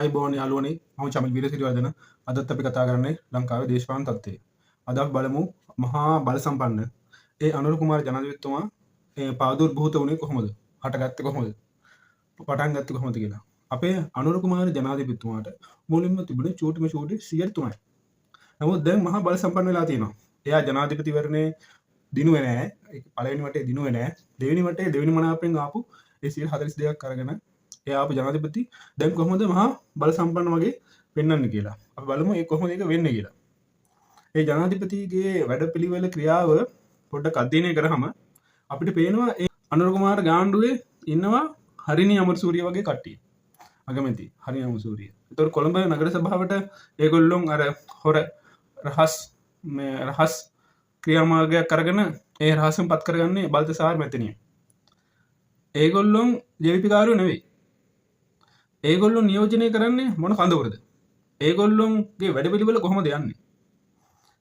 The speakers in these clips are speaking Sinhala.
අයිබෝන් යාළුවනේ මම චමිල් වීරසිරිවර්ධන අදත් අපි කතා කරන්නේ ලංකාවේ දේශපාලන තත්ත්වය. අද අපි බලමු මහා බල සම්පන්න ඒ අනුර කුමාර ජනාධිපතිතුමා පාදුර්භූත වුණේ කොහොමද? හටගත්තේ කොහොමද? පටන් ගත්තේ කොහොමද කියලා. අපේ අනුර කුමාර ජනාධිපතිතුමාට මුලින්ම තිබුණේ චූටිම චූටි 103යි. නමුත් දැන් මහා බල සම්පන්න වෙලා තියෙනවා. එයා ජනාධිපතිවරණේ දිනුවේ නැහැ. ඒක පළවෙනි වටේ දිනුවේ නැහැ. දෙවෙනි වටේ දෙවෙනි මනාපෙන් ආපු ඒ 142ක් අරගෙන එයාපු ජනාධිපති දැන් කොහොමද මහා බල සම්පන්න වගේ පෙන්වන්න කියලා. අපි බලමු ඒ කොහොමද ඒක වෙන්නේ කියලා. ඒ ජනාධිපතිගේ වැඩපිළිවෙල ක්‍රියාව පොඩ්ඩක් අධ්‍යයනය කරාම අපිට පේනවා ඒ අනුර කුමාර ගාණ්ඩුවේ ඉන්නවා හරිනි අමරසූරිය වගේ කට්ටිය. අගමැති හරිනි අමරසූරිය. ඒතකොට කොළඹ නගර සභාවට ඒගොල්ලොන් අර හොර රහස් ක්‍රියාමාර්ගයක් අරගෙන ඒ රහසම පත් කරගන්නේ බල්තසාර් මැතිනිය. ඒගොල්ලොන් ජවිපිකාරු නෙවෙයි. ඒගොල්ලොන් නියෝජනය කරන්නේ මොන කඳවුරද? ඒගොල්ලොන්ගේ වැඩපිළිවෙල කොහොමද යන්නේ?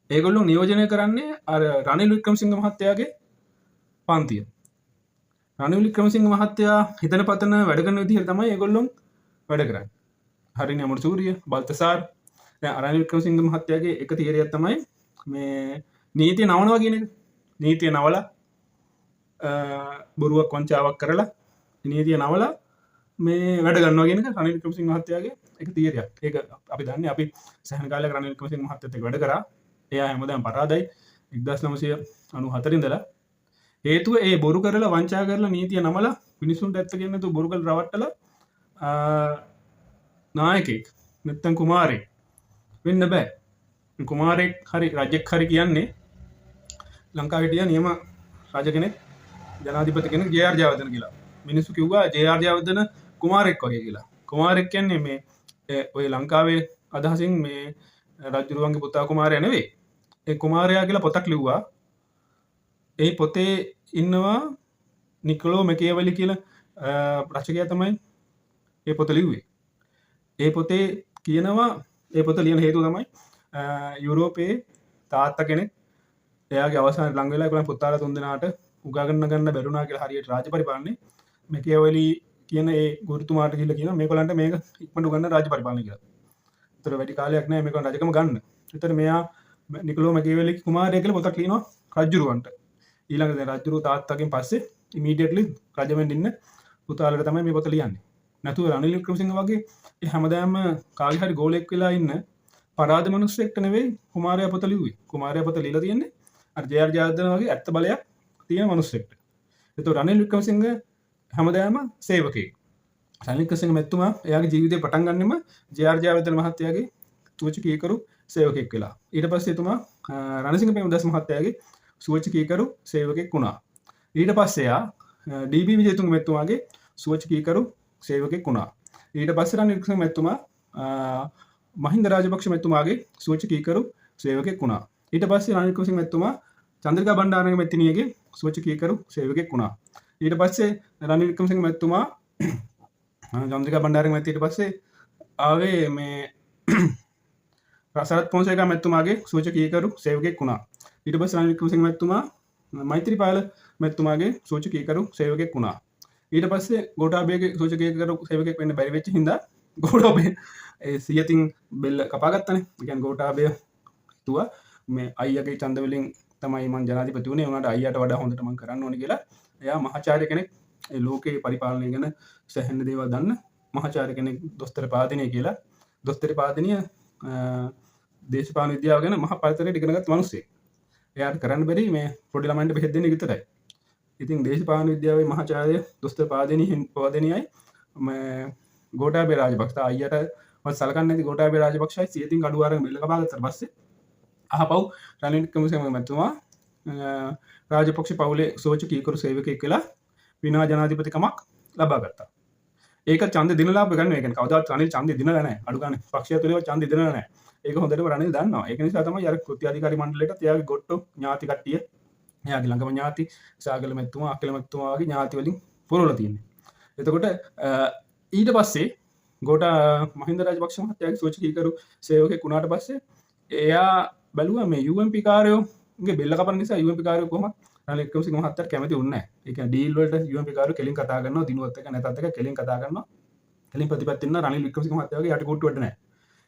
ඒගොල්ලොන් නියෝජනය කරන්නේ අර රනිල් වික්‍රමසිංහ මහත්තයාගේ පන්තිය. රනිල් වික්‍රමසිංහ මහත්තයා හිතන පතන වැඩ කරන විදිහට තමයි ඒගොල්ලොන් වැඩ කරන්නේ. හරිනේ අමරසූරිය, බල්තසාර්. දැන් රනිල් වික්‍රමසිංහ මහත්තයාගේ එක තියරියක් තමයි මේ නීතිය නවනවා කියන එක. නීතිය නවලා බොරුවක් වංචාවක් කරලා නීතිය නවලා මේ වැඩ ගන්නවා කියන එක රනිල් වික්‍රමසිංහ මහත්තයාගේ එක තියරියක්. ඒක අපි දන්නේ අපි සෑහෙන කාලයක් රනිල් වික්‍රමසිංහ මහත්තයත් එක්ක වැඩ කරා. එයා හැමදාම පරාදයි 1994 ඉඳලා. හේතුව ඒ බොරු කරලා වංචා කරලා නීතිය නමලා මිනිසුන්ට ඇත්ත කියන්නේ නැතුව බොරු කරලා රවට්ටලා නායකයෙක් නැත්තම් කුමාරයෙක් වෙන්න බෑ. කුමාරයෙක් හරි රජෙක් හරි කියන්නේ ලංකාවේ හිටිය නියම රජ කෙනෙක් ජනාධිපති කෙනෙක් ජේ.ආර්. ජයවර්ධන කියලා. මිනිස්සු කිව්වා ජේ.ආර්. ජයවර්ධන කුමාරෙක් වගේ කියලා. කුමාරෙක් කියන්නේ මේ ඔය ලංකාවේ අදහසින් මේ රජුරුවන්ගේ පුතා කුමාරයා නෙවෙයි. ඒ කුමාරයා කියලා පොතක් ලිව්වා. ඒ පොතේ ඉන්නවා නිකොලෝ මැකියවැලි කියලා රචකයා තමයි ඒ පොත ලිව්වේ. ඒ පොතේ කියනවා ඒ පොත ලියන හේතුව තමයි යුරෝපයේ තාත්තා කෙනෙක් එයාගේ අවසානයේ ළඟ වෙලා ඒගොල්ලන් පුතාලා තුන්දෙනාට උගාගෙන ගන්න බැරුණා කියලා හරියට රාජ්‍ය පරිපාලනේ මැකියවැලි කියන ඒ ගුරුතුමාට කියලා කියනවා මේගොල්ලන්ට මේක ඉක්මනට උගන්න රාජ්‍ය පරිපාලනය කියලා. ඒතර වැඩි කාලයක් නැහැ මේගොල්ලන් රජකම ගන්න. ඒතර මෙයා නිකොලෝ මැකියවැලි කුමාරයා කියලා පොතක් ලියනවා රජුරවන්ට. ඊළඟ දැන් රජුරු තාත්තගෙන් පස්සේ ඉමීඩියට්ලි රජවෙන්න ඉන්න පුතාලට තමයි මේ පොත ලියන්නේ. නැතුව රනිල් වික්‍රමසිංහ වගේ හැමදාම කාගේ හරි ගෝලෙක් වෙලා ඉන්න පරාද මිනිස්සෙක්ට නෙවෙයි කුමාරයා පොත ලිව්වේ. කුමාරයා පොත ලියලා තියෙන්නේ අර ජේ.ආර්. ජයවර්ධන වගේ ඇත්ත බලයක් තියෙන මිනිස්සෙක්ට. ඒතකොට රනිල් වික්‍රමසිංහ හැමදාම සේවකයෙක්. රනිල් වික්‍රමසිංහ මැතිතුමා එයාගේ ජීවිතේ පටන් ගන්නෙම ජේ.ආර්. ජයවර්ධන මහත්තයාගේ සූචකීකරු සේවකයෙක් වෙලා. ඊට පස්සේ එතුමා රණසිංහ ප්‍රේමදාස මහත්තයාගේ සූචකීකරු සේවකයෙක් වුණා. ඊට පස්සේ එයා ඩී.බී. විජේතුංග මැතිතුමාගේ සූචකීකරු සේවකයෙක් වුණා. ඊට පස්සේ රනිල් වික්‍රමසිංහ මැතිතුමා මහින්ද රාජපක්ෂ මැතිතුමාගේ සූචකීකරු සේවකයෙක් වුණා. ඊට පස්සේ රනිල් වික්‍රමසිංහ මැතිතුමා චන්ද්‍රිකා බණ්ඩාරනායක මැතිණියගේ සූචකීකරු සේවකයෙක් වුණා. ඊට පස්සේ රනිල් වික්‍රමසිංහ මැතිතුමා චන්ද්‍රිකා බණ්ඩාරනායක මැතිණියට පස්සේ ආවේ මේ සරත් පොන්සේකා මැතිතුමාගේ සූචකීකරු සේවකයෙක් වුණා. ඊට පස්සේ රනිල් වික්‍රමසිංහ මැතිතුමා මෛත්‍රීපාල මැතිතුමාගේ සූචකීකරු සේවකයෙක් වුණා. ඊට පස්සේ ගෝඨාභයගේ සූචකීකරු සේවකයෙක් වෙන්න බැරි වෙච්ච හින්දා ගෝඨාභය ඒ සියතින් බෙල්ල කපාගත්තනේ. ඒ කියන්නේ ගෝඨාභය හිතුවා මේ අයියාගේ ඡන්ද වලින් තමයි මම ජනාධිපති වුණේ. උනාට අයියාට වඩා හොඳට මම කරන්න ඕනේ කියලා. එයා මහාචාර්ය කෙනෙක්. ඒ ලෝකේ පරිපාලනය ගැන සැහැණ දේවල් දන්න මහාචාර්ය කෙනෙක් දොස්තර පාදිනිය කියලා. දොස්තර පාදිනිය දේශපාලන විද්‍යාව ගැන මහා පරිතරයට ඉගෙනගත් මිනිස්සෙක්. එයාට කරන්න බැරි මේ පොඩි ළමයින්ට බෙහෙත් දෙන්න විතරයි. ඉතින් දේශපාලන විද්‍යාවේ මහාචාර්ය දොස්තර පාදිනියයි ගෝඨාභය රාජපක්ෂ අයියට වත් සලකන්නේ නැති ගෝඨාභය රාජපක්ෂයි සියතින් කඩුව අරගෙන බෙල්ල කපා ගත්තට පස්සේ අහපව් රනිල් වික්‍රමසිංහ මැතිතුමා රාජපක්ෂ පවුලේ සූචකීකරු සේවකයෙක් වෙලා විනා ජනාධිපතිකමක් ලබා ගත්තා. ඒක ඡන්ද දිනලා ගන්න. ඒ කියන්නේ කවදාවත් රනිල් ඡන්ද දිනලා නැහැ. අඩු ගන්න පක්ෂය තුලව ඡන්ද දිනලා නැහැ. ඒක හොඳටම රනිල් දන්නවා. ඒක නිසා තමයි අර කෘත්‍යාධිකාරී මණ්ඩලයටත් එයාගේ ගොට්ටෝ ඥාති කට්ටිය එයාගේ ළඟම ඥාති සාගල මැතිතුමා අකිල මැතිතුමා වගේ ඥාති වලින් පුරවලා තියෙන්නේ. එතකොට ඊට පස්සේ මහින්ද රාජපක්ෂ මහත්තයාගේ සූචකීකරු සේවකයෙක් වුණාට පස්සේ එයා බැලුවා මේ UMP කාර්යෝගේ බෙල්ල කපන නිසා UMP කාර්යෝ කොහොමද රනිල් වික්‍රමසිංහ මහත්තයාට කැමති වුණේ නැහැ. ඒ කියන්නේ ඩීල් වලට UMP කාර්යෝ කෙලින් කතා කරනවා දිනුවත් එක නැතත් එක කෙලින් කතා කරනවා. කලින් ප්‍රතිපත්තින්න රනිල් වික්‍රමසිංහ මහත්තයාගේ යටිකුට්ටුවට නැහැ.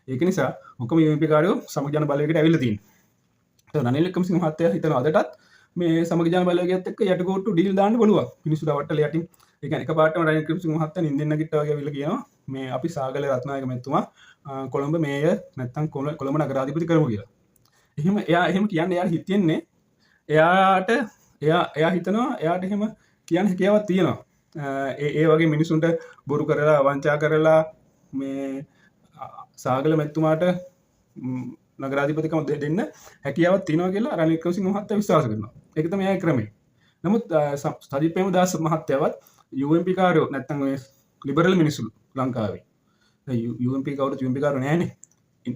ඒක නිසා ඔක්කොම UMP කාරයෝ සමග ජන බලවේගයට ඇවිල්ලා තියෙනවා. රනිල් වික්‍රමසිංහ මහත්තයා හිතන අදටත් මේ සමග ජන බලවේගයත් එක්ක යටිකුට්ටු ඩීල් දාන්න බලුවා. මිනිස්සු රවට්ටල යටින් ඒ කියන්නේ එකපාරටම රනිල් වික්‍රමසිංහ මහත්තයා නින්දෙන් නැගිට්ටා වගේ ඇවිල්ලා කියනවා මේ අපි සාගල රත්නායක මැතිතුමා කොළඹ මේයර් නැත්තම් කොළඹ නගරාධිපති කරමු කියලා. එහෙම කියන්නේ එයාට හිතෙන්නේ එයා හිතනවා එයාට එහෙම කියන්න හැකියාවක් තියෙනවා. ඒ වගේ මිනිසුන්ට බොරු කරලා වංචා කරලා මේ සාගල මැතිතුමාට නගරාධිපතිකම දෙන්න හැකියාවක් තියෙනවා කියලා රනිල් වික්‍රමසිංහ මහත්තයා විශ්වාස කරනවා. ඒක තමයි එයාගේ ක්‍රමය. නමුත් සජිත් ප්‍රේමදාස මහත්තයාවත් UMP කාරයෝ නැත්තම් ඔය ලිබරල් මිනිස්සු ලංකාවේ UMP කවුරුත් UMP කාරයෝ නැහැනේ.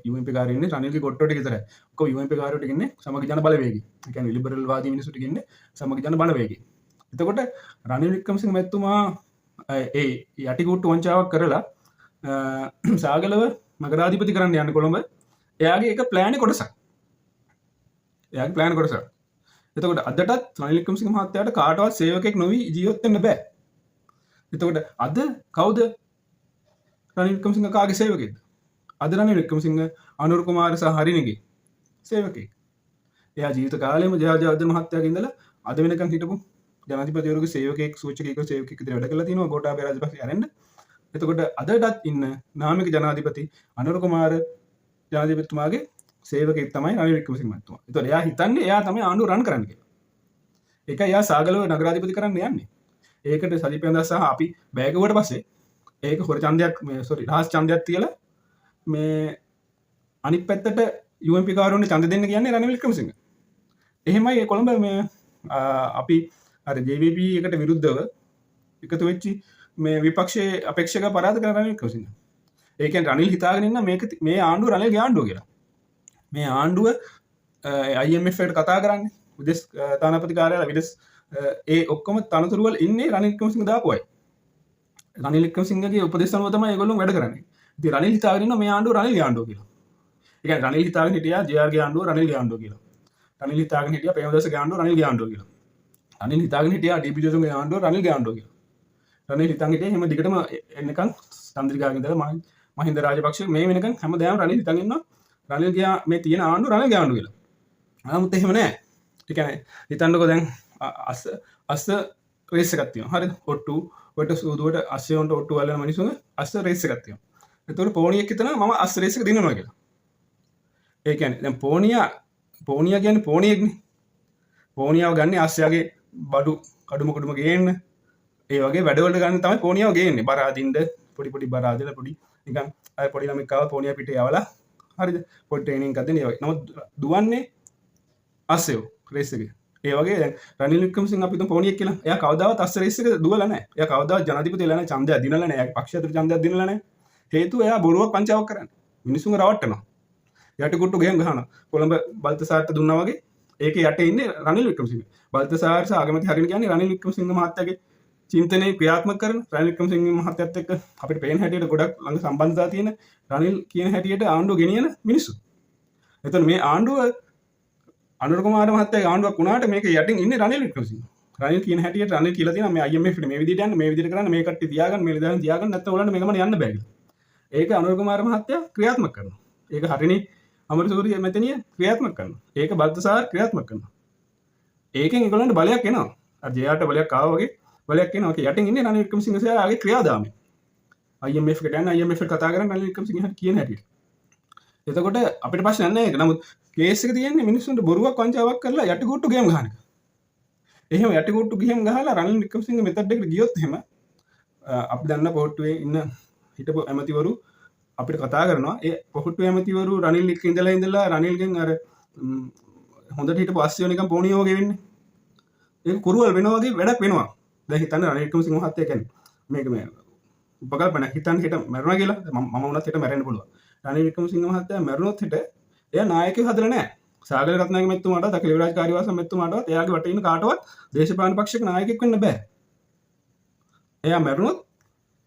UMP කාරයෝ ඉන්නේ රනිල්ගේ කොට්ටෝ ටික විතරයි. ඔක්කොම UMP කාරයෝ ටික ඉන්නේ සමග ජන බලවේගය. ඒ කියන්නේ ලිබරල් වාදී මිනිස්සු ටික ඉන්නේ සමග ජන බලවේගය. එතකොට රනිල් වික්‍රමසිංහ මැතිතුමා ඒ යටිකුට්ටු වංචාවක් කරලා සාගලව නගරාධිපති කරන්න යන්න කොළඹ එයාගේ එක ප්ලෑන් කොටසක්. එයාගේ ප්ලෑන් කොටසක්. එතකොට අදටත් රනිල් වික්‍රමසිංහ මහත්තයාට කාටවත් සේවකෙක් නොවි ජීවත් වෙන්න බෑ. එතකොට අද කවුද රනිල් වික්‍රමසිංහ කාගේ සේවකෙක්ද? අද රනිල් වික්‍රමසිංහ අනුර කුමාර සහ හරිනගේ සේවකෙක්. එයා ජීවිත කාලෙම ජයජයවර්ධන මහත්තයාගේ ඉඳලා අද වෙනකන් හිටපු ජනාධිපතිවරුගේ සේවකෙක් සූචකයෙක් සේවකෙක් විදිහට වැඩ කරලා තිනවා ගෝඨාභය රාජපක්ෂ ඇරෙන්න. එතකොට අදටත් ඉන්න නාමික ජනාධිපති අනුර කුමාර ජනාධිපතිතුමාගේ සේවකෙක් තමයි රනිල් වික්‍රමසිංහ මහත්මයා. ඒතකොට එයා හිතන්නේ එයා තමයි ආණ්ඩුව රන් කරන්න කියලා. ඒක එයා සාගලව නගරාධිපති කරන්න යන්නේ. ඒකට සජිත් ප්‍රේමදාස සහ අපි බෑගුවට පස්සේ ඒක හොර ඡන්දයක් රහස් ඡන්දයක් තියලා මේ අනිත් පැත්තට UMP කාරෝනේ ඡන්ද දෙන්න කියන්නේ රනිල් වික්‍රමසිංහ. එහෙමයි ඒ කොළඹ මේ අපි අර JVP එකට විරුද්ධව එකතු වෙච්චි මේ විපක්ෂයේ අපේක්ෂක පරාද කරන රනිල් වික්‍රමසිංහ. ඒ කියන්නේ රනිල් හිතාගෙන ඉන්න මේ ආණ්ඩුව රනිල්ගේ ආණ්ඩුව කියලා. මේ ආණ්ඩුව IMF එකට කතා කරන්නේ විදේශ තානාපති කාර්යාලය විදේශ ඒ ඔක්කොම තනතුරුවල ඉන්නේ රනිල් වික්‍රමසිංහ දාපු අය. රනිල් වික්‍රමසිංහගේ උපදෙස් අනුව තමයි ඒගොල්ලෝ වැඩ කරන්නේ. ඉතින් රනිල් හිතාගෙන ඉන්න මේ ආණ්ඩුව රනිල්ගේ ආණ්ඩුව කියලා. ඒ කියන්නේ රනිල් හිතාගෙන හිටියා JRගේ ආණ්ඩුව රනිල්ගේ ආණ්ඩුව කියලා. රනිල් හිතාගෙන හිටියා ප්‍රේමදාසගේ ආණ්ඩුව රනිල්ගේ ආණ්ඩුව කියලා. රනිල් හිතාගෙන හිටියා DP ජෝසුන්ගේ ආණ්ඩුව රනිල්ගේ ආණ්ඩුව කියලා. රනිල් හිතන් හිටියේ එහෙම දිගටම එන්නකන් චන්ද්‍රිකාගෙන් ඉඳලා මහින්ද රාජපක්ෂ මේ වෙනකන් හැමදාම රනිල් හිතන් ඉන්නවා රනිල් ගියා මේ තියෙන ආණ්ඩුව රනිල්ගේ ආණ්ඩුව කියලා. නමුත් එහෙම නෑ. ඒ කියන්නේ හිතන්නකෝ දැන් අස්ස රේස් එකක් තියෙනවා. හරිද? ඔට්ට සූදුවට අස්සේ වන්ට ඔට්ටු වලන මිනිස්සුන්ගේ අස්ස රේස් එකක් තියෙනවා. එතකොට පෝනියෙක් හිතනවා මම අස්ස රේස් එක දිනනවා කියලා. ඒ කියන්නේ දැන් පෝනියා කියන්නේ පෝනියෙක්නේ. පෝනියාව ගන්නේ අස්සයාගේ බඩු කඩුම ගේන්න. ඒ වගේ වැඩවලට ගන්න තමයි පෝනියාව ගේන්නේ. බර අදින්න පොඩි බර අදලා පොඩි නිකන් අය පොඩි ළමෙක් ආව පෝනියා පිටේ යවලා හරිද? පොඩි ට්‍රේනින්ග් එකක් දෙන්න ඒ වගේ. නමුත් දුවන්නේ අස්සයෝ රේස් එකේ. ඒ වගේ දැන් රනිල් වික්‍රමසිංහ අපි තුන් පෝනියෙක් කියලා. එයා කවදාවත් අස්ස රේස් එක දුවලා නැහැ. එයා කවදාවත් ජනාධිපති වෙලා නැහැ. ඡන්දයක් දිනලා නැහැ. එයාගේ පක්ෂ ඇතුළේ ඡන්දයක් දිනලා නැහැ. හේතුව එයා බොරුවක් පංචාවක් කරන්නේ. මිනිස්සුන්ව රවට්ටනවා. යටිකුට්ටු ගෙම් ගහනවා. කොළඹ බල්තසාරට දුන්නා වගේ ඒකේ යටේ ඉන්නේ රනිල් වික්‍රමසිංහ. බල්තසාර සහ අගමැති හරින කියන්නේ රනිල් වික්‍රමසිංහ මහත්තයාගේ චින්තනයේ ක්‍රියාත්මක කරන රනිල් වික්‍රමසිංහ මහත්තයත් එක්ක අපිට පේන හැටියට ගොඩක් ළඟ සම්බන්ධතා තියෙන රනිල් කියන හැටියට ආණ්ඩුව ගෙනියන මිනිස්සු. එතන මේ ආණ්ඩුව අනුර කුමාර මහත්තයාගේ ආණ්ඩුවක් වුණාට මේක යටින් ඉන්නේ රනිල් වික්‍රමසිංහ. රනිල් කියන හැටියට රනිල් කියලා තියෙනවා මේ IMF එකට මේ විදිහට යන්න මේ විදිහට කරන්න මේ කට්ටිය තියාගන්න මේ විදිහට තියාගන්න නැත්නම් ඔයාලට මේ ගමන යන්න බෑ කියලා. ඒක අනුර කුමාර මහත්තයා ක්‍රියාත්මක කරනවා. ඒක හරිනේ අමරසූරිය මෙතනිය ක්‍රියාත්මක කරනවා. ඒක බල්තසාර ක්‍රියාත්මක කරනවා. ඒකෙන් ඒගොල්ලන්ට බලයක් එනවා. අර ජයාට බලයක් ආවා වගේ බලයක් එනවා. ඒක යටින් ඉන්නේ රනිල් වික්‍රමසිංහ සයාගේ ක්‍රියාදාමය. IMF එකට යන්න IMF එක කතා කරන් රනිල් වික්‍රමසිංහ කියන හැටියට. එතකොට අපිට ප්‍රශ්නයක් නැහැ ඒක. නමුත් කේස් එක තියෙන්නේ මිනිස්සුන්ට බොරුවක් වංචාවක් කරලා යටිකුට්ටු ගේම් ගහන එක. එහෙම යටිකුට්ටු ගේම් ගහලා රනිල් වික්‍රමසිංහ මෙතඩ් එකට ගියොත් එහෙම අපි දන්න පොට්ටුවේ ඉන්න හිටපු ඇමතිවරු අපිට කතා කරනවා ඒ පොහොට්ටු ඇමතිවරු රනිල් එක්ක ඉඳලා රනිල්ගෙන් අර හොඳට හිටපු අස්සයෝ නිකන් පෝනියෝ වගේ වෙන්නේ. ඒක කුරුවල් වෙනවා වගේ වැඩක් වෙනවා. දැන් හිතන්න රනිල් වික්‍රමසිංහ මහත්තයා කියන්නේ මේක මේ උපකල්පන හිතන්න හිට මැරුණා කියලා මම වුණත් හිට මැරෙන්න පුළුවන්. රනිල් වික්‍රමසිංහ මහත්තයා මැරුණොත් හිට එයා නායකයෙක් හදලා නැහැ. සාගල රත්නායක මැතිතුමාට දකිල විරාජ් කාර්යවාස මැතිතුමාටවත් එයාගේ වටේ ඉන්න කාටවත් දේශපාලන පක්ෂයක නායකයෙක් වෙන්න බෑ. එයා මැරුණොත්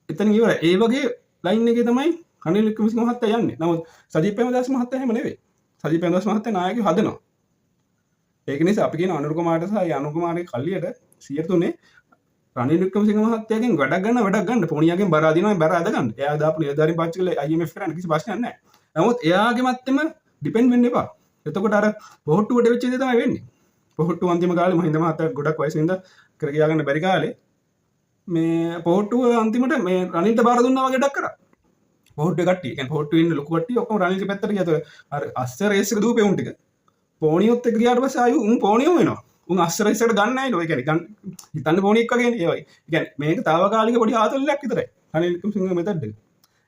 එතන ඉවරයි. ඒ වගේ ලයින් එකේ තමයි රනිල් වික්‍රමසිංහ මහත්තයා යන්නේ. නමුත් සජිත් ප්‍රේමදාස මහත්තයා එහෙම නෙවෙයි. සජිත් ප්‍රේමදාස මහත්තයා නායකයෙක් හදනවා. ඒක නිසා අපි කියන අනුර කුමාරට සහ අනුර කුමාරගේ කල්ලියට 103 රනිල් වික්‍රමසිංහ මහත්තයාගෙන් වැඩක් ගන්න පොණියගෙන් බර අදිනවා බර අද ගන්න. එයා දාපු නිලධාරීන් පාවිච්චි කරලා IMF කරන්න කිසි ප්‍රශ්නයක් නැහැ. නමුත් එයාගේ මත්තෙම ඩිපෙන්ඩ් වෙන්න එපා. එතකොට අර පොහොට්ටුවට වෙච්ච දේ තමයි වෙන්නේ. පොහොට්ටු අන්තිම කාලේ මහින්ද මහත්තයා ගොඩක් වයසින් ඉඳලා කර ගියා ගන්න බැරි කාලේ මේ පොහොට්ටුව අන්තිමට මේ රනිල්ට බාර දුන්නා වගේ ඩක් කරා. පොහොට්ටුවේ කට්ටිය කියන්නේ පොහොට්ටුවේ ඉන්න ලොකු කට්ටිය ඔක්කොම රනිල්ගේ පැත්තට ගියා. අර අස්ස රේස් එක දූපේ උන් ටික. පෝනියොත් එක්ක ගියාට පස්සේ ආයු උන් පෝනියම වෙනවා. උන් අස්ස රේස් එකට ගන්න නැහැ නෝ. ඒ කියන්නේ හිතන්න පෝනියෙක් වගේ නේ ඒ වගේ. ඒ කියන්නේ මේක తాවකාලික පොඩි ආතල්ලයක් විතරයි. රනිල් වික්‍රමසිංහ මෙතඩ් එක.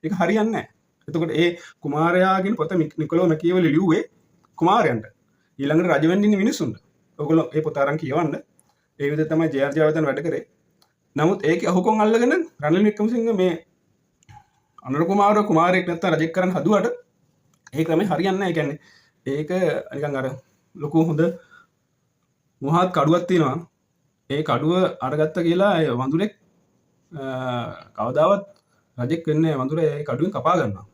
ඒක හරියන්නේ නැහැ. එතකොට ඒ කුමාරයාගෙන් පොත නිකොලෝ මැකියවලි ලිව්වේ කුමාරයන්ට. ඊළඟට රජ වෙන්න ඉන්න මිනිස්සුන්ට. ඔයගොල්ලෝ ඒ පොත අරන් කියවන්න. ඒ විදිහට තමයි ජේ.ආර්. ජයවර්ධන වැඩ කරේ. නමුත් ඒකේ අහුකොන් අල්ලගෙන රනිල් වික්‍රමසිංහ මේ අනුර කුමාරයෙක් නැත්තම් රජෙක් කරන්න හදුවට ඒ ක්‍රමේ හරියන්නේ නැහැ. ඒ කියන්නේ ඒක නිකන් අර ලොකු හොඳ මොහත් කඩුවක් තියෙනවා. ඒ කඩුව අරගත්ත කියලා ඒ වඳුරෙක් කවදාවත් රජෙක් වෙන්නේ නැහැ. වඳුරේ ඒ කඩුවෙන් කපා ගන්නවා.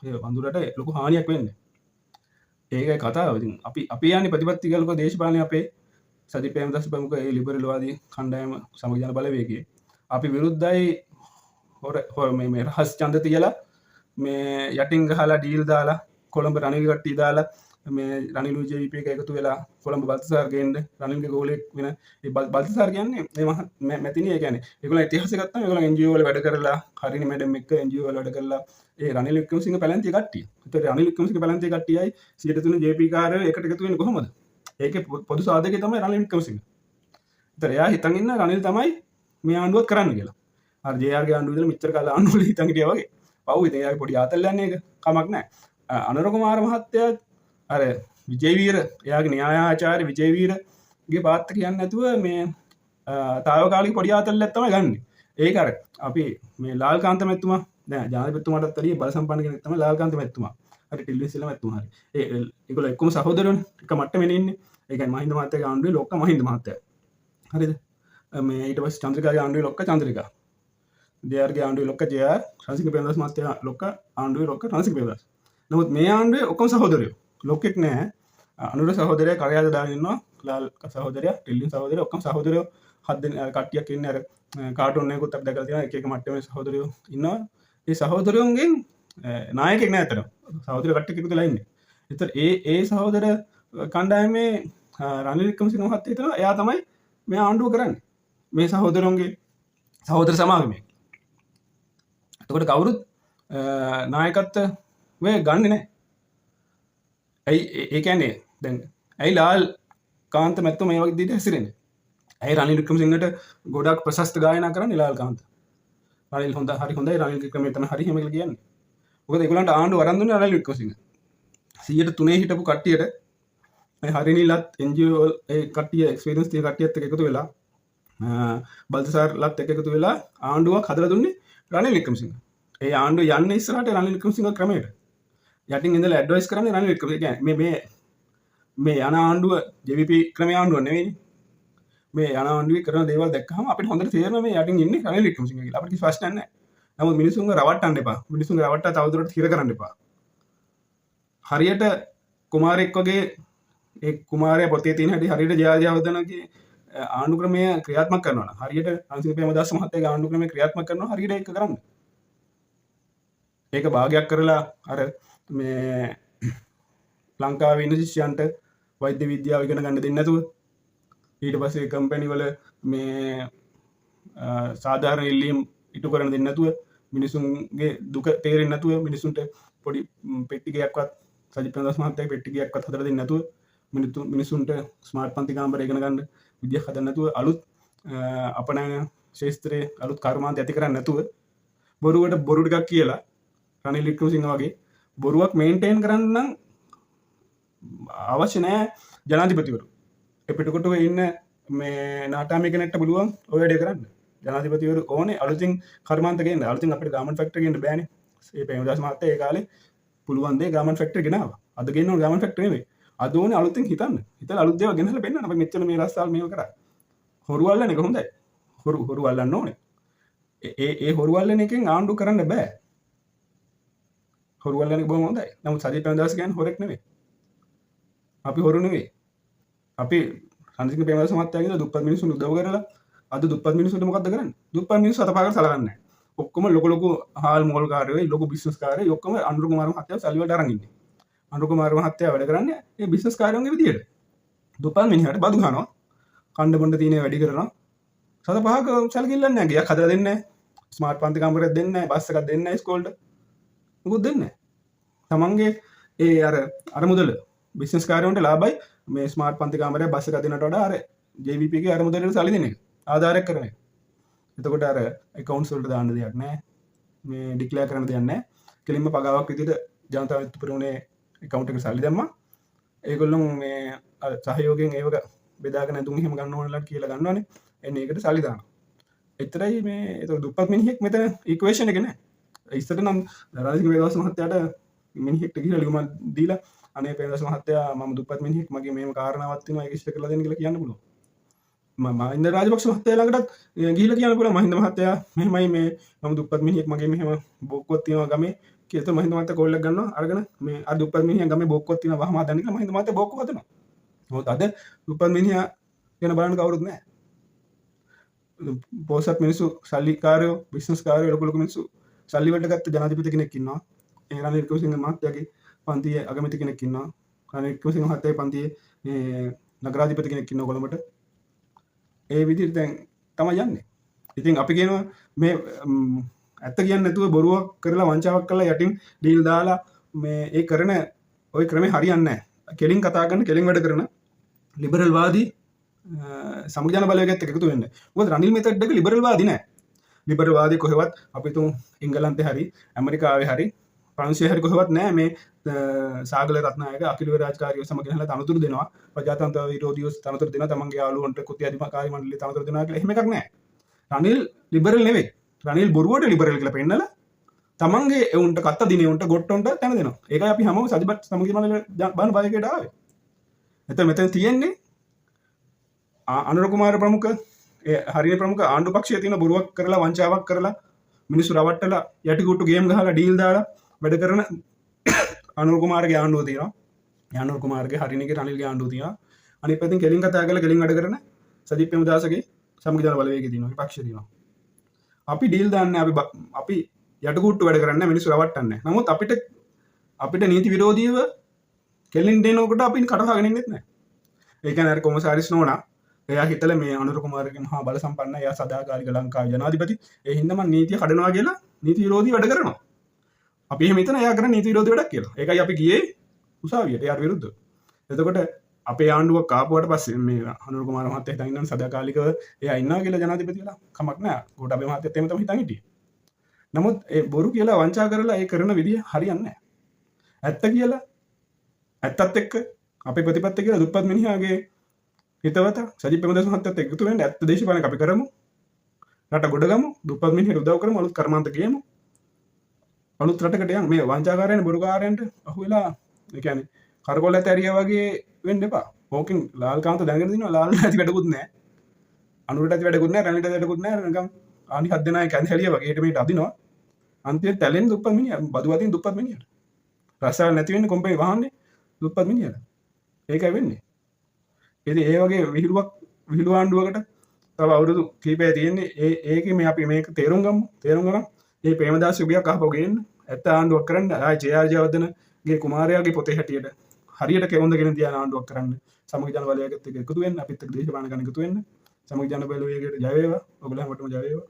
ඒ වඳුරට ලොකු හානියක් වෙන්නේ. ඒකයි කතාව. ඉතින් අපි යන්නේ ප්‍රතිපත්ති කියලා දේශපාලනේ අපේ සජිත් ප්‍රේමදාස ප්‍රමුඛ ඒ ලිබරල් වාදී කණ්ඩායම සමග ජන බලවේගයේ අපි විරුද්ධයි මේ රහස් ඡන්ද තියලා මේ යටින් ගහලා ඩීල් දාලා කොළඹ රනිල් කට්ටිය දාලා මේ රනිල් ජීපී එක එකතු වෙලා කොළඹ බල්තසාර් ගේන්න රනිල්ගේ ගෝලෙක් වෙන ඒ බල්තසාර් කියන්නේ මේ මැතිණිය. ඒ කියන්නේ ඒගොල්ලෝ ඉතිහාසය ගත්තාම ඒගොල්ලෝ NGO වල වැඩ කරලා හරිනේ මැඩම් එක්ක NGO වල වැඩ කරලා ඒ රනිල් වික්‍රමසිංහ පැලැන්තිය කට්ටිය. ඒතර රනිල් වික්‍රමසිංහ පැලැන්තිය කට්ටියයි 103 ජීපී කාර්යය එකට එකතු වෙන්නේ කොහොමද? ඒකේ පොදු සාධකය තමයි රනිල් වික්‍රමසිංහ. ඒතර එයා හිතන් ඉන්න රනිල් තමයි මේ ආණ්ඩුවක් කරන්න කියලා. අර ජේ.ආර්. ගේ ආණ්ඩුව ඉඳලා මෙච්චර කාල ආණ්ඩුවල හිතන් හිටියා වගේ. පව් ඉතින් එයාගේ පොඩි ආතල් යන්නේ ඒක කමක් නැහැ. අනුර කුමාර මහත්තයා අර විජේවීර එයාගේ න්‍යායාචාර්ය විජේවීරගේ පාත්‍ර කියන්නේ නැතුව මේ තාවකාලික පොඩි ආතල්ලක් තමයි ගන්නෙ. ඒක අර අපි මේ ලාල්කාන්ත මැතිතුමා දැන් ජනාධිපතිතුමාටත් වැඩිය බල සම්පන්න කෙනෙක් තමයි ලාල්කාන්ත මැතිතුමා. හරි ටිල්විස් සිල්වා මැතිතුමා හරි. ඒගොල්ලෝ එක්කම සහෝදරයෝනේ. එක මට්ටමේ ඉන්නේ. ඒ කියන්නේ මහින්ද මහත්තයාගේ ආණ්ඩුවේ ලොක්ක මහින්ද මහත්තයා. හරිද? මේ ඊට පස්සේ චන්ද්‍රිකාගේ ආණ්ඩුවේ ලොක්ක චන්ද්‍රිකා. ජේ.ආර්.ගේ ආණ්ඩුවේ ලොක්ක ජේ.ආර්. රණසිංහ ප්‍රේමදාස මහත්තයා ලොක්ක ආණ්ඩුවේ ලොක්ක රණසිංහ ප්‍රේමදාස. නමුත් මේ ආණ්ඩුවේ ඔක්කොම සහෝදරයෝ. ලොක්ෙක් නෑ. අනුර සහෝදරයා කරයාද දාගෙන ඉන්නවා. ලාල් සහෝදරයා, ටිල්ලින් සහෝදරයා ඔක්කොම සහෝදරයෝ හත් දෙනෙක් කට්ටියක් ඉන්නේ. අර කාටුන් එකකුත් අපි දැකලා තියෙනවා. එක එක මට්ටමේ සහෝදරයෝ ඉන්නවා. ඒ සහෝදරයෝන්ගෙන් නායකයෙක් නෑ අතන. සහෝදර කට්ටියක් එකතු වෙලා ඉන්නේ. ඒතර ඒ සහෝදර කණ්ඩායමේ රනිල් වික්‍රමසිංහ මහත්තයා හිටනවා. එයා තමයි මේ ආණ්ඩුව කරන්නේ. මේ සහෝදරයෝන්ගේ සහෝදර සමාගමේ. එතකොට කවුරුත් නායකත්වය ගන්නෙ නැහැ. ඇයි ඒ කියන්නේ දැන් ඇයි ලාල් කාන්ත මැතිතුමා මේ වගේ දෙයක් හැසිරෙන්නේ? ඇයි රනිල් වික්‍රමසිංහට ගොඩක් ප්‍රශස්ත ගායනා කරන්නේ ලාල් කාන්ත? රනිල් හොඳයි රනිල් වික්‍රමේ තමයි හරි හැම කියලා කියන්නේ. මොකද ඒගොල්ලන්ට ආණ්ඩුව වරන් දුන්නේ රනිල් වික්‍රමසිංහ. 103 හිටපු කට්ටියට මේ හරිනිලත් NGO ඒ කට්ටිය එක්ස්පීරියන්ස් තිය කට්ටියත් එක්ක එකතු වෙලා බල්තසාර්ලත් එක්ක එකතු වෙලා ආණ්ඩුවක් හදලා දුන්නේ රනිල් වික්‍රමසිංහ. ඒ ආණ්ඩුව යන්නේ ඉස්සරහට රනිල් වික්‍රමසිංහ ක්‍රමයට. යටින් ඉඳලා ඇඩ්වයිස් කරන්නේ රනිල් වික්‍රමසිංහ. කියන්නේ මේ යන ආණ්ඩුව JVP ක්‍රමයේ ආණ්ඩුවක් නෙවෙයි. මේ යන ආණ්ඩුවේ කරන දේවල් දැක්කහම අපිට හොඳට තේරෙනවා මේ යටින් ඉන්නේ රනිල් වික්‍රමසිංහ කියලා. අපිට කිසි ප්‍රශ්නයක් නැහැ. නමුත් මිනිසුන්ව රවට්ටන්න එපා. මිනිසුන්ව රවට්ටා තවදුරටත් හිර කරන්න එපා. හරියට කුමාරෙක් වගේ ඒ කුමාරයා පොතේ තියෙන හැටි හරියට ජේ.ආර්. ජයවර්ධනගේ ආණ්ඩු ක්‍රමය ක්‍රියාත්මක කරනවා නම් හරියට රණසිංහ ප්‍රේමදාස මහත්තයාගේ ආණ්ඩු ක්‍රමය ක්‍රියාත්මක කරනවා හරියට ඒක කරන්න. ඒක භාගයක් කරලා අර මේ ලංකාවේ ඉන්න ශිෂ්‍යයන්ට වෛද්‍ය විද්‍යාව ඉගෙන ගන්න දෙන්නේ නැතුව ඊට පස්සේ කම්පැනි වල මේ සාධාරණ ඉල්ලීම් ඉටු කරන්න දෙන්නේ නැතුව මිනිසුන්ගේ දුක තේරෙන්නේ නැතුව මිනිසුන්ට පොඩි පෙට්ටිකයක්වත් සජිත් ප්‍රේමදාස මහත්තයාගේ පෙට්ටිකයක්වත් හදලා දෙන්නේ නැතුව මිනිසුන්ට ස්මාර්ට් පන්ති කාමරය ඉගෙන ගන්න විදියක් හදන්න නැතුව අලුත් අපනයන ශාස්ත්‍රයේ අලුත් කර්මාන්ත ඇති කරන්නේ නැතුව බොරුවට බොරු ටිකක් කියලා රනිල් වික්‍රමසිංහ වගේ බොරුවක් මේන්ටේන් කරන්න නම් අවශ්‍ය නැහැ ජනාධිපතිවරු. ඒ පිටකොටුවේ ඉන්න මේ නාටාමී කෙනෙක්ට පුළුවන් ඔය වැඩේ කරන්න. ජනාධිපතිවරු ඕනේ අලුතින් කර්මාන්ත ගේන්න. අලුතින් අපිට ගාමන්ට් ෆැක්ටරි ගේන්න බෑනේ. ඒ ප්‍රේමදාස මහත්තයා ඒ කාලේ පුළුවන් දේ ගාමන්ට් ෆැක්ටරි ගෙනාවා. අද ගේන්න ඕන ගාමන්ට් ෆැක්ටරි නෙවෙයි. අද ඕනේ අලුතින් හිතන්න. හිතලා අලුත් දේවල් ගෙනහලා පෙන්නන්න. අපි මෙච්චර මේ රස්සාවල් මේව කරා. හොරු අල්ලන එක හොඳයි. හොරු අල්ලන්න ඕනේ. ඒ හොරු අල්ලන එකෙන් ආණ්ඩු කරන්න බෑ. හොරු අල්ලන එක බොහොම හොඳයි. නමුත් සජිත් ප්‍රේමදාස කියන්නේ හොරෙක් නෙවෙයි. අපි හොරු නෙවෙයි. අපි රණසිංහ ප්‍රේමදාස මහත්තයාගේ දුප්පත් මිනිස්සුන් උදව් කරලා අද දුප්පත් මිනිස්සුන්ට මොකද්ද කරන්නේ? දුප්පත් මිනිස්සු අතපහකට සලකන්නේ නැහැ. ඔක්කොම ලොකු ලොකු හාල් මෝල් කාර්යෝ, ලොකු බිස්නස් කාර්යෝ ඔක්කොම අනුර කුමාර මහත්තයා සල්ලි වලට අරන් ඉන්නේ. අනුර කුමාර මහත්තයා වැඩ කරන්නේ මේ බිස්නස් කාර්යෝන්ගේ විදියට. දුප්පත් මිනිහට බදු ගන්නවා. කණ්ඩ බොණ්ඩ තියෙන වැඩි කරනවා. සත පහක සැලකිල්ලක් නැහැ. ගියක් හදලා දෙන්නේ නැහැ. ස්මාර්ට් පන්ති කාමරයක් දෙන්නේ නැහැ. බස් එකක් දෙන්නේ නැහැ ඉස්කෝලේට. මොකුත් දෙන්නේ නැහැ. තමන්ගේ ඒ අර මුදල බිස්නස් කාර්යෝන්ට ලාභයි මේ ස්මාර්ට් පන්ති කාමරයක් බස් එකක් දෙන්නට වඩා අර JVP එකේ අර මුදලට සල්ලි දෙන එක. ආධාරයක් කරන එක. එතකොට අර accounts වලට දාන්න දෙයක් නැහැ. මේ ඩික්ලෙයාර් කරන්න දෙයක් නැහැ. කෙලින්ම පගාවක් විදිහට ජනතා විත්තු පෙරමුණේ account එකට සල්ලි දැම්මා. ඒගොල්ලෝ මේ සහයෝගයෙන් ඒවක බෙදාගෙන ඇඳුම් එහෙම ගන්න ඕනලා කියලා ගන්නවනේ. එන්නේ ඒකට සල්ලි දානවා. එතරයි මේ ඒක දුප්පත් මිනිහෙක් මෙතන ඉක්වේෂන් එක නෑ. ඉස්සර නම් රාජික වේදවස් මහත්තයාට මිනිහෙක්ට ගිහලා ලියුමක් දීලා අනේ වේදවස් මහත්තයා මම දුප්පත් මිනිහෙක් මගේ මේම කාරණාවක් තියෙනවා ඒක ඉෂ්ට කරලා දෙන්න කියලා කියන්න පුළුවන්. මහින්ද රාජපක්ෂ මහත්තයා ළඟටත් ගිහිල්ලා කියන්න පුළුවන් මහින්ද මහත්තයා මෙහෙමයි මේ මම දුප්පත් මිනිහෙක් මගේ මෙහෙම බොක්කුවක් තියෙනවා ගමේ කියලා මහින්ද මහත්තයා කෝල් එකක් ගන්නවා අරගෙන මේ අර දුප්පත් මිනිහා ගමේ බොක්කුවක් තියෙනවා වහම හදන්න කියලා මහින්ද මහත්තයා බොක්කුව හදනවා. මොකද අද දුප්පත් මිනිහා ගැන බලන්න කවුරුත් නැහැ. පොසත් මිනිස්සු සල්ලිකාරයෝ බිස්නස් කාරයෝ ලොකු ලොකු මිනිස්සු සල්ලි වලට ගත්ත ජනාධිපති කෙනෙක් ඉන්නවා. ඒ රනිල් වික්‍රමසිංහ මහත්තයාගේ පන්තියේ අගමැති කෙනෙක් ඉන්නවා. රනිල් වික්‍රමසිංහ මහත්තයාගේ පන්තියේ මේ නගරාධිපති කෙනෙක් ඉන්නවා කොළඹට. ඒ විදිහට දැන් තමයි යන්නේ. ඉතින් අපි කියනවා මේ ඇත්ත කියන්නේ නැතුව බොරුවක් කරලා වංචාවක් කරලා යටින් ඩීල් දාලා මේ ඒ කරන ওই ක්‍රමේ හරියන්නේ නැහැ. කෙලින් කතා කරන කෙලින් වැඩ කරන ලිබරල් වාදී සමග ජන බලවේගයත් එක්ක එකතු වෙන්න. මොකද රනිල් මෙතඩ් එක ලිබරල් වාදී නෑ. ලිබරල් වාදී කොහෙවත් අපි තුන් එංගලන්තේ හරි ඇමරිකාවේ හරි ප්‍රංශයේ හරි කොහෙවත් නෑ මේ සාගල රත්නායක අකිල රාජකාරියෝ සමග ගෙනලා තනතුරු දෙනවා. ප්‍රජාතන්ත්‍ර විරෝධීව තනතුරු දෙනවා. තමන්ගේ යාළුවන්ට කුටි අධිකාරී මණ්ඩලයේ තනතුරු දෙනවා කියලා එහෙම එකක් නෑ. රනිල් ලිබරල් නෙවෙයි. රනිල් බොරුවට ලිබරල් කියලා පෙන්නලා තමන්ගේ එවුන්ට කත්ත දිනේ උන්ට ගොට්ටොන්ට තැන දෙනවා. ඒකයි අපි හැමෝම සජිබත් සමග මණ්ඩලයේ බාන බයකේට ආවේ. එතන මෙතන තියෙන්නේ අනුර කුමාර ප්‍රමුඛ හරිය ප්‍රමුඛ ආණ්ඩු පක්ෂයේ තියෙන බොරුවක් කරලා වංචාවක් කරලා මිනිස්සු රවට්ටලා යටිකුට්ටු ගේම් ගහලා ඩීල් දාලා වැඩ කරන අනුර කුමාරගේ ආණ්ඩුව තියෙනවා. අනුර කුමාරගේ හරිනගේ රනිල්ගේ ආණ්ඩුව තියෙනවා. අනිත් පැත්තෙන් කෙලින් කතා කරලා කෙලින් වැඩ කරන සජිත් ප්‍රේමදාසගේ සමග ජන බලවේගය තියෙනවා. විපක්ෂය තියෙනවා. අපි ඩීල් දාන්නේ අපි යටිකුට්ටු වැඩ කරන්නේ මිනිස්සු රවට්ටන්නේ. නමුත් අපිට නීති විරෝධීව කෙලින් දෙනකොට අපි කටහගෙන ඉන්නෙත් නැහැ. ඒ කියන්නේ අර කොමසාරිස් නෝනා එයා හිතල මේ අනුර කුමාරගේ මහා බල සම්පන්න එයා සදාකාලික ලංකාවේ ජනාධිපති ඒ හින්දා මම නීතිය කඩනවා කියලා නීති විරෝධී වැඩ කරනවා. අපි එහෙම හිතන එයා කරන නීති විරෝධී වැඩක් කියලා. ඒකයි අපි ගියේ උසාවියට එයාට විරුද්ධව. එතකොට අපේ ආණ්ඩුවක් ආපුවට පස්සේ මේ අනුර කුමාර මහත්තයා හිතන් ඉන්නවා සදාකාලිකව එයා ඉන්නවා කියලා ජනාධිපතිලා කමක් නැහැ. ගෝඨාභය මහත්තයත් එහෙම තමයි හිතන් හිටියේ. නමුත් ඒ බොරු කියලා වංචා කරලා ඒ කරන විදිය හරියන්නේ නැහැ. ඇත්ත කියලා ඇත්තත් එක්ක අපේ ප්‍රතිපත්ති කියලා දුප්පත් මිනිහාගේ හිතවත සජිත් ප්‍රේමදාස මහත්තයත් එකතු වෙන්න ඇත්ත දේශපාලනයක් අපි කරමු. රට ගොඩගමු. දුප්පත් මිනිහට උදව් කරමු. අලුත් කර්මාන්ත ගේමු. අලුත් රටකට යන් මේ වංචාකාරයන් බොරුකාරයන්ට අහු වෙලා ඒ කියන්නේ කරකොල්ල ඇතරියා වගේ වෙන්න එපා. ඕකෙන් ලාල් කාන්ත දැනගෙන දිනවා ලාල් නැති වැඩකුත් නැහැ. අනුරට ඇති වැඩකුත් නැහැ. රනිට ඇති වැඩකුත් නැහැ. නිකන් ආනි හත් දෙනා කැන්සලියා වගේ ඊට මේට අදිනවා. අන්තිමට තැලෙන් දුප්පත් මිනිහා බදු වදින් දුප්පත් මිනිහට. රසායන නැති වෙන්නේ කොම්පේ වහන්නේ දුප්පත් මිනිහට. ඒකයි වෙන්නේ. ඉතින් ඒ වගේ විහිළු ආණ්ඩුවකට තව අවුරුදු කීපයක් තියෙන්නේ. ඒකේ මේ අපි මේක තේරුම් ගමු. තේරුම් ගන්න. මේ ප්‍රේමදාස යුගයක් අහපව ගේන්න. ඇත්ත ආණ්ඩුවක් කරන්න. ආයි ජේ.ආර්. ජයවර්ධනගේ කුමාරයාගේ පොතේ හැටියට හරියට කෙවුම්දගෙන තියන ආණ්ඩුවක් කරන්න. සමග ජන බලවේගයත් එක්ක එකතු වෙන්න. අපිත් එක්ක දේශපාලන ගන්න එකතු වෙන්න. සමග ජන බලවේගයට ජය වේවා. ඔයගොල්ලෝ හැමෝටම ජය වේවා.